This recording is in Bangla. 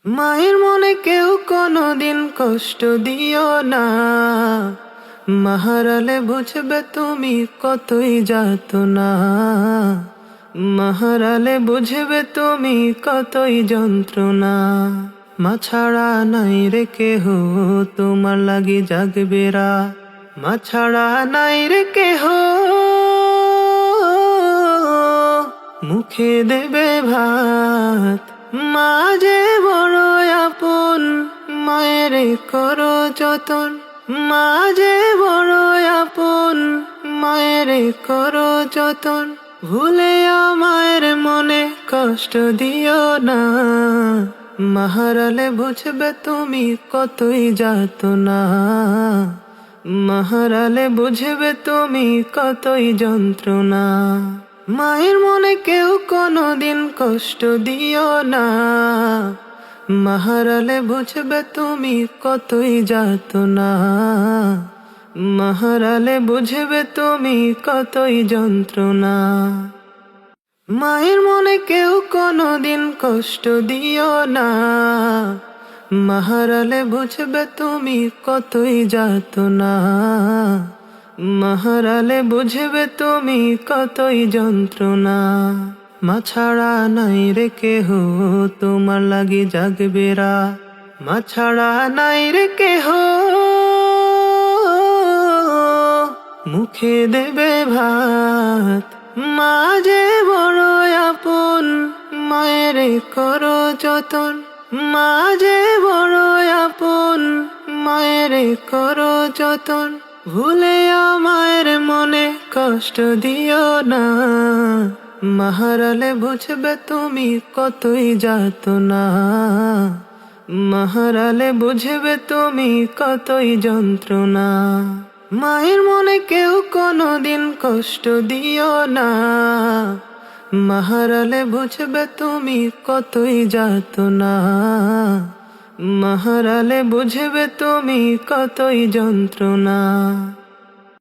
মায়ের মনে কেউ কোনোদিন কষ্ট দিও না, মাহারালে বুঝবে তুমি কতই যাতনা। মাহারালে বুঝবে তুমি কতই যন্ত্রণা। মা ছাড়া নাই রে কেহ তোমার লাগি জাগবে রাত, মা ছাড়া নাই রে কেহ মুখে দেবে ভাত। মা যে বড় আপন, মায়ের করো যতন। মা যে বড় আপন, মায়ের করো যতন। ভুলেও মায়ের মনে কষ্ট দিও না, মাহারালে বুঝবে তুমি কতই যাতনা। মাহারালে বুঝবে তুমি কতই যন্ত্রণা। মায়ের মনে কেউ কোনোদিন কষ্ট দিও না, মাহারালে বুঝবে তুমি কতই যাতনা। মাহারালে বুঝবে তুমি কতই যন্ত্রণা। মায়ের মনে কেউ কোনোদিন কষ্ট দিও না, মাহারালে বুঝবে তুমি কতই যাতনা। মাহারালে বুঝবে তুমি কতই যন্ত্রণা। মা ছাড়া নাই রে কেহ তোমার লাগি জাগবে রাত, মা ছাড়া নাই রে কেহ মুখে দেবে ভাত। মা যে বড় আপন, মায়ের করো যতন। মা যে বড় আপন, মায়ের করো যতন। ভুলেও মায়ের মনে কষ্ট দিও না, মাহারালে বুঝবে তুমি কতই যাতনা। মাহারালে বুঝবে তুমি কতই যন্ত্রণা। মায়ের মনে কেউ কোনোদিন কষ্ট দিও না, মাহারালে বুঝবে তুমি কতই যাতনা। মাহারালে বুঝবে তুমি কতই যন্ত্রণা।